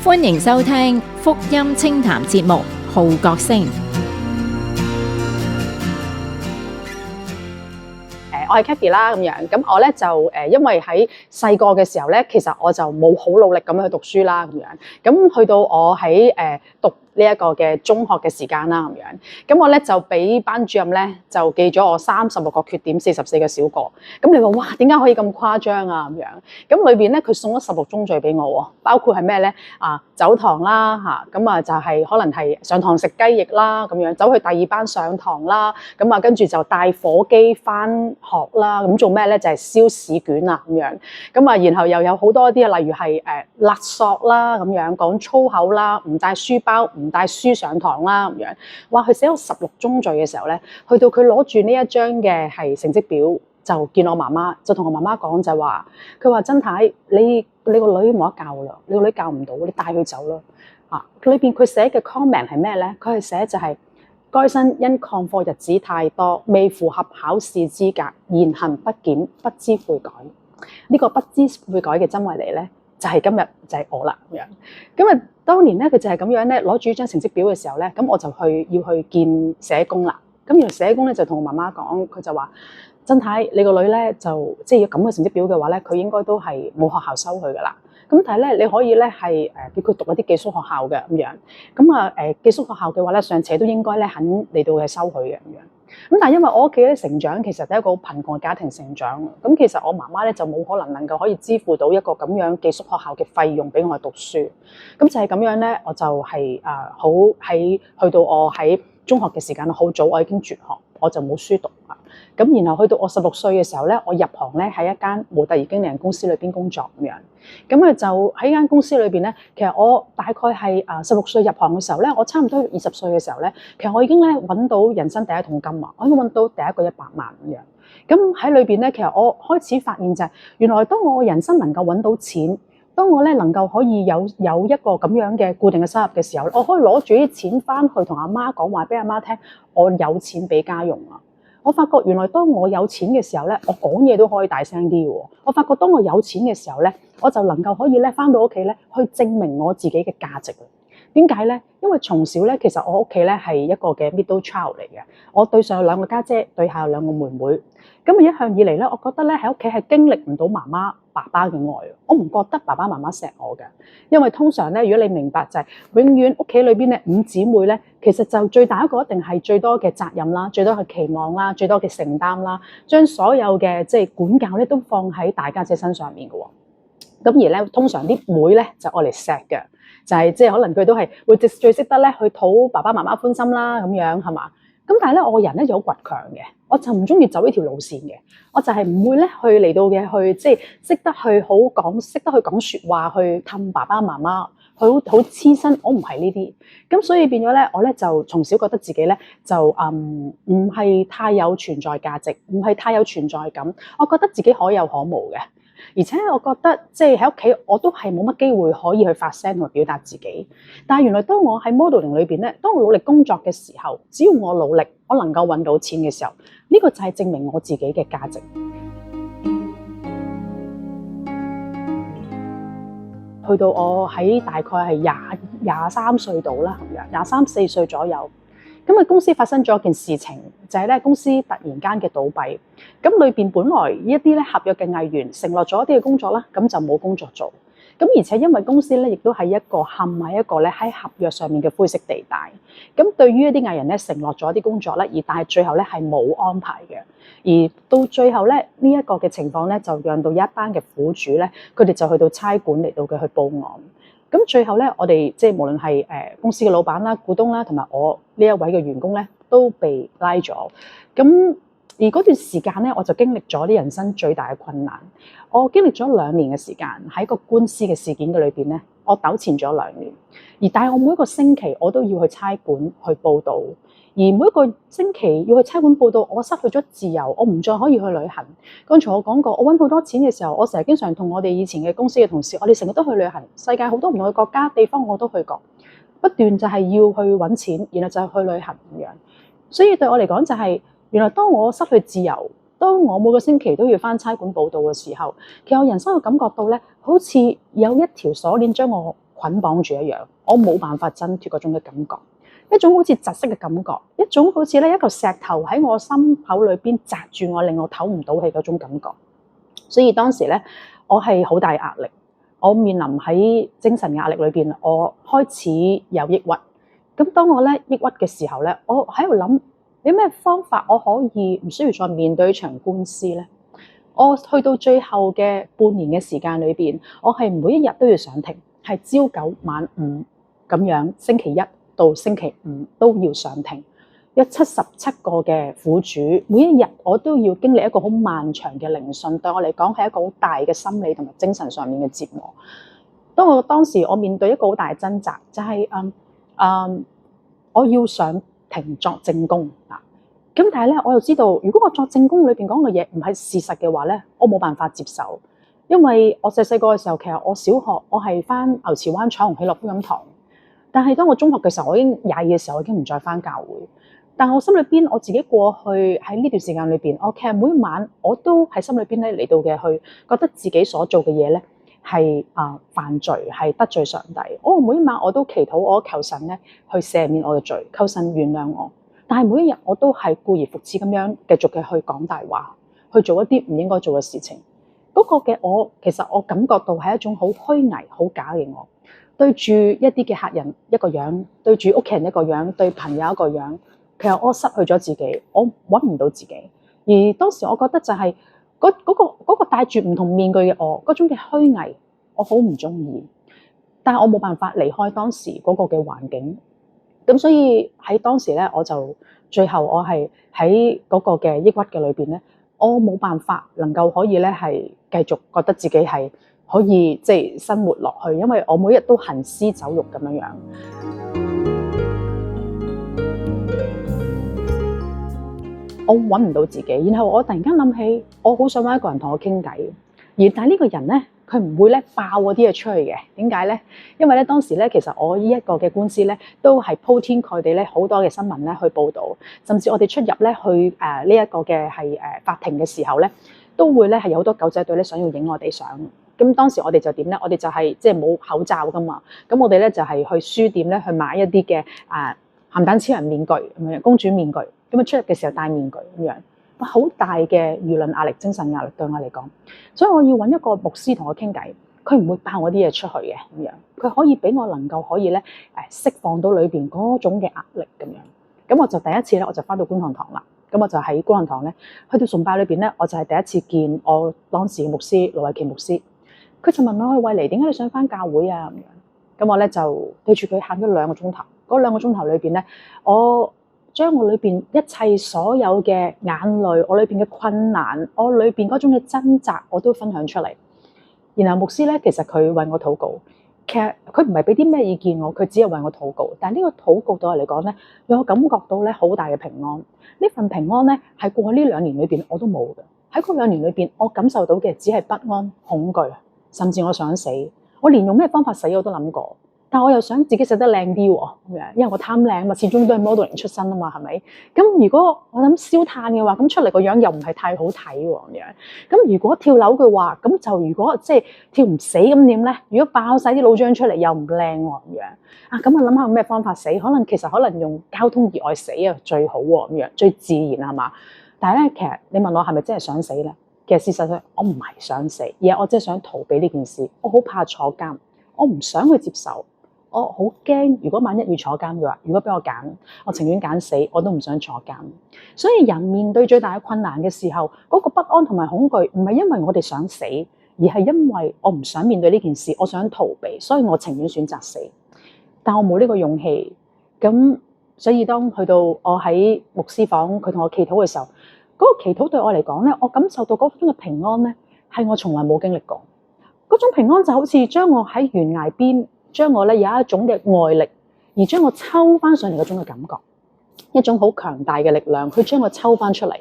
歡迎收聽福音清談節目《號角聲》。我係 Kathy 啦，咁樣咁我咧就因為喺細個嘅時候咧，其實我就冇好努力咁樣去讀書啦，咁樣咁去到我喺讀呢一個嘅中學嘅時間啦，咁樣咁我咧就俾班主任咧就記咗我36個缺點44個小過。咁你話哇，點解可以咁誇張啊？咁樣咁裏邊咧佢送咗16宗罪俾我喎，包括係咩咧走堂啦嚇，咁就係可能係上堂食雞翼啦，咁樣走去第二班上堂啦，咁跟住就帶火機翻學啦，咁做咩咧？就係燒試卷啊咁樣，咁然後又有好多啲例如係勒索啦咁樣，講粗口啦，唔帶書包唔帶書上堂啦咁樣，哇！佢寫咗16宗罪嘅時候咧，去到佢攞住呢一張嘅係成績表，就見我媽媽，就同我媽媽講就話，佢話曾太，你個女冇得教啦，你個女教唔到，你帶佢走啦。裏邊佢寫嘅 comment 係咩咧？佢係寫就係該生因曠課日子太多，未符合考試資格，言行不檢，不知悔改。呢個不知悔改嘅真為嚟咧，就係今日就係我啦咁樣。咁當年咧佢就係咁樣咧攞住張成績表嘅時候咧，咁我就要去見社工啦。咁然後社工咧就同我媽媽講，佢就話：曾太，你個女咧就即係要咁嘅成績表嘅話咧，佢應該都係冇學校收佢噶啦。咁但係咧，你可以咧係叫佢讀一啲寄宿學校嘅咁樣。咁寄宿學校嘅話咧，尚且都應該咧肯嚟到係收佢嘅咁樣。咁但係因為我屋企咧成長其實係一個好貧窮嘅家庭成長，咁其實我媽媽咧就冇可能夠可以支付到一個咁樣寄宿學校嘅費用俾我去讀書。咁就係咁樣咧，我就係好喺去到我喺中學嘅時間好早，我已經輟學，我就冇書讀啦。咁然後去到我16歲嘅時候咧，我入行咧喺一間模特兒經理人公司裏邊工作咁樣。咁就喺間公司裏邊咧，其實我大概係16歲入行嘅時候咧，我差唔多20歲嘅時候咧，其實我已經咧揾到人生第一桶金啊！我已經揾到第一個100萬咁樣。咁喺裏邊咧，其實我開始發現就係原來當我人生能夠揾到錢，當我咧能夠可以有一個咁樣嘅固定嘅收入嘅時候，我可以攞住啲錢翻去同阿媽講，話俾阿媽聽，我有錢俾家用啊！我發覺原來當我有錢嘅時候咧，我講嘢都可以大聲啲喎。我發覺當我有錢嘅時候咧，我就能夠可以咧翻到屋企咧去證明我自己嘅價值。點解咧？因為從小咧，其實我屋企咧係一個嘅 middle child 嚟嘅。我對上有2個家姐，對下有2個妹妹。咁一向以嚟咧，我覺得咧喺屋企係經歷唔到媽媽爸爸嘅愛。我唔覺得爸爸媽媽錫我嘅，因為通常咧，如果你明白就係永遠屋企裏邊咧5姊妹咧，其實就最大一個一定係最多嘅責任啦，最多嘅期望啦，最多嘅承擔啦，將所有嘅即係管教咧都放喺大家姐身上面嘅喎。咁而咧，通常啲妹咧就愛嚟錫嘅，就係即係可能佢都係會最識得咧去討爸爸媽媽歡心啦，咁樣係嘛？咁但係咧，我個人咧就好倔強嘅，我就唔中意走呢條路線嘅，我就係唔會咧去嚟到嘅去即係識得去講説話去氹爸爸媽媽，佢好黐身，我唔係呢啲。咁所以變咗咧，我咧就從小覺得自己咧就唔係太有存在價值，唔係太有存在感，我覺得自己可有可無嘅。而且我覺得即係喺屋企我都係冇乜機會可以去發聲同埋表達自己。但係原來當我喺 modeling 裏邊咧，當我努力工作嘅時候，只要我努力，我能夠揾到錢嘅時候，呢個就係證明我自己嘅價值。去到我喺大概係23歲度啦，咁樣23、24歲左右。咁公司發生咗一件事情，就係咧公司突然間嘅倒閉。咁裏邊本來一啲咧合約嘅藝員承諾咗一啲嘅工作啦，咁就冇工作做。咁而且因為公司咧亦都係一個陷喺一個咧喺合約上面嘅灰色地帶。咁對於一啲藝人咧承諾咗一啲工作咧，但係最後咧係冇安排嘅。而到最後咧呢一個嘅情況咧，就讓到一班嘅苦主咧，佢哋就去到差館嚟到嘅去報案。咁最後咧，我哋即係無論係公司嘅老闆啦、股東啦，同埋我呢一位嘅員工咧，都被拉咗。咁而嗰段時間咧，我就經歷咗啲人生最大嘅困難。我經歷咗2年嘅時間喺個官司嘅事件嘅裏邊咧，我糾纏咗2年。但係我每一個星期我都要去差館去報到。而每一個星期要去差館報到，我失去咗自由，我唔再可以去旅行。剛才我講過，我揾好多錢嘅時候，我成日經常同我哋以前嘅公司嘅同事，我哋成日都去旅行，世界好多唔同嘅國家地方我都去過，不斷就係要去揾錢，然後就係去旅行咁樣。所以對我嚟講就係，原來當我失去自由，當我每個星期都要返差館報到嘅時候，其實我人生會感覺到咧，好似有一條鎖鏈將我捆綁住一樣，我冇辦法掙脫嗰種嘅感覺，一種好似窒息嘅感覺，一種好似咧一嚿石頭喺我心口裏邊擲住我，令我唞唔到氣嗰種感覺。所以當時咧，我係好大壓力，我面臨喺精神壓力裏邊，我開始有抑鬱。咁當我咧抑鬱嘅時候咧，我喺度諗有咩方法我可以唔需要再面對場官司咧？我去到最後嘅半年嘅時間裏邊，我係每一日都要上庭，係朝九晚五咁樣，星期一到星期五都要上庭，有77個嘅苦主，每一日我都要經歷一個好漫長嘅聆訊，對我嚟講係一個好大嘅心理同埋精神上面嘅折磨。當時我面對一個好大嘅掙扎，就係我要上庭作證供啊。咁但係咧，我又知道，如果我作證供裏邊講嘅嘢唔係事實嘅話咧，我冇辦法接受，因為我細個嘅時候，其實我小學我係返牛池灣彩虹喜樂福音堂，但係當我中學嘅時候，我已經22嘅時候，我已經唔再返教會。但我心裏邊我自己過去喺呢段時間裏邊，我其實每一晚我都喺心裏邊咧嚟到嘅去覺得自己所做嘅嘢咧係犯罪，係得罪上帝。我每一晚我都祈禱，我求神咧去赦免我嘅罪，求神原諒我。但係每一日我都係故而復始咁樣繼續嘅去講大話，去做一啲唔應該做嘅事情。嗰個嘅我其實我感覺到係一種好虛偽、好假嘅我，對住一啲嘅客人一個樣，對住屋企人一個樣，對朋友一個樣。其實我失去咗自己，我揾唔到自己。而當時我覺得就係嗰個戴住唔同面具嘅我，嗰種嘅虛偽，我好唔中意。但係我冇辦法離開當時嗰個嘅環境。咁所以喺當時咧，我就最後我係喺嗰個嘅抑鬱嘅裏邊咧，我冇辦法能夠可以咧係繼續覺得自己係可以即係生活落去，因為我每日都行屍走肉咁樣樣。我揾唔到自己，然後我突然間諗起，我好想揾一個人同我傾偈，但係呢個人咧，佢唔會咧爆嗰啲嘢出去嘅。點解咧？因為咧當時咧，其實我呢一個嘅官司咧，都係鋪天蓋地咧好多嘅新聞咧去報導，甚至我哋出入咧去呢一個嘅係法庭嘅時候咧，都會咧係有好多狗仔隊咧想要影我哋相。咁當時我哋就點咧？我哋就係即係冇口罩噶嘛，咁我哋咧就係去書店咧去買一啲嘅鹹蛋超人面具咁樣，公主面具。咁出入嘅時候戴面具咁樣，好大嘅輿論壓力、精神壓力對我嚟講，所以我要揾一個牧師同我傾偈，佢唔會爆我啲嘢出去嘅咁樣，佢可以俾我能夠可以咧釋放到裏邊嗰種嘅壓力咁樣。咁我就第一次咧，我就翻到觀塘堂啦。咁我就喺觀塘堂咧，去到崇拜裏邊咧，我就係第一次見我當時嘅牧師盧偉琪牧師。佢就問我：慧妮，點解你想翻教會啊？咁樣，咁我咧就對住佢喊咗2個鐘頭。嗰2個鐘頭裏邊咧，我將我裏邊一切所有嘅眼淚，我裏邊嘅困難，我裏邊嗰種嘅掙扎，我都分享出嚟。然後牧師咧，其實佢為我禱告，其實佢唔係俾啲咩意見我，佢只係為我禱告。但係呢個禱告對我嚟講咧，讓我感覺到咧好大嘅平安。呢份平安咧，係過去呢2年裏邊我都冇嘅。喺嗰2年裏邊，我感受到嘅只係不安、恐懼，甚至我想死。我連用咩方法死我都諗過。但我又想自己食得靚啲喎，咁樣，因為我貪靚嘛，始終都係 modeling 出身啊嘛，係咪？咁如果我諗燒炭嘅話，咁出嚟個樣又唔係太好睇喎，咁樣。咁如果跳樓嘅話，咁就如果即係跳唔死咁點咧？如果爆晒啲腦漿出嚟又唔靚喎，咁樣。咁我諗下咩方法死？可能用交通意外死啊最好喎，咁樣最自然係嘛？但係咧，其實你問我係咪真係想死咧？其實事實上我唔係想死，而係我真係想逃避呢件事。我好怕坐監，我唔想去接受。我好驚，如果萬一要坐監嘅話，如果俾我揀，我情願揀死，我都唔想坐監。所以人面對最大嘅困難嘅時候，嗰個不安同埋恐懼，唔係因為我哋想死，而係因為我唔想面對呢件事，我想逃避，所以我情願選擇死。但我冇呢個勇氣，咁所以當去到我喺牧師房，佢同我祈禱嘅時候，嗰個祈禱對我嚟講咧，我感受到嗰種嘅平安咧，係我從來冇經歷過。嗰種平安就好似將我喺懸崖邊。將我咧有一種嘅外力，而將我抽翻上嚟嗰種嘅感覺，一種好強大嘅力量，去將我抽翻出嚟。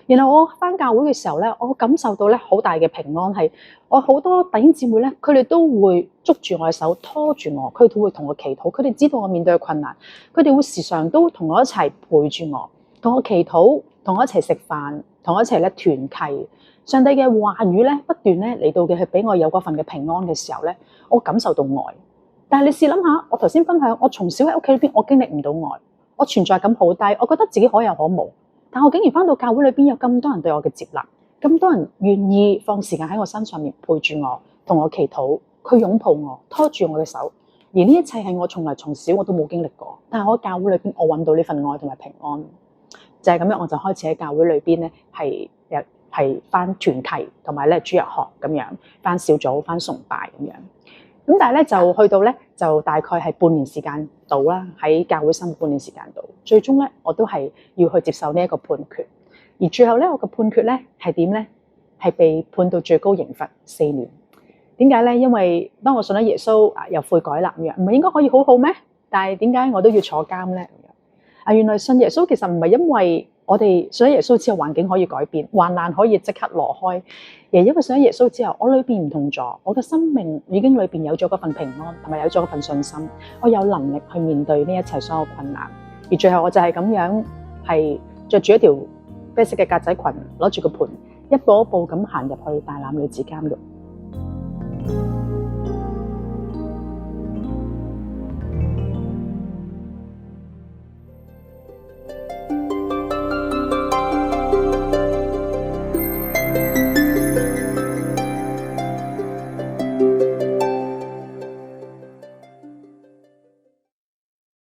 然後我翻教會嘅時候咧，我感受到咧好大嘅平安，係我好多弟兄姊妹咧，佢哋都會捉住我嘅手，拖住我，佢哋會同我祈禱，佢哋知道我面對嘅困難，佢哋會時常都同我一齊陪住我，同我祈禱，同我一齊食飯，同我一齊咧團契。上帝嘅話語咧不斷咧嚟到嘅係俾我有嗰份嘅平安嘅時候咧，我感受到愛。但係你試諗下，我頭先分享，我從小喺屋企裏邊，我經歷唔到愛，我存在感好低，我覺得自己可有可無。但我竟然返到教會裏邊，有咁多人對我嘅接納，咁多人願意放時間喺我身上面陪住我，同我祈禱，佢擁抱我，拖住我嘅手。而呢一切係我從小我都冇經歷過，但係我喺教會裏邊，我揾到呢份愛同埋平安。就係咁樣，我就開始喺教會裏邊咧，係返團契同埋咧主日學咁樣，返小組、返崇拜咁樣。咁但係咧就去到咧就大概係半年時間到啦，喺教會生活半年時間到，最終咧我都係要去接受呢一個判決。而最後咧我嘅判決咧係點咧？係被判到最高刑罰4年。點解咧？因為當我信咗耶穌又悔改啦咁樣，唔係應該可以好好咩？但係點解我都要坐監咧？原來信耶穌其實唔係因為我哋信咗耶穌之後環境可以改變，患難可以即刻挪開，而因為信咗耶穌之後，我裏邊唔同咗，我嘅生命已經裏邊有咗嗰份平安，同埋有咗嗰份信心，我有能力去面對呢一切所有困難。而最後我就係咁樣，係着住一條啡色嘅格仔裙，攞住個盤，一步一步咁行入去大欖女子監獄。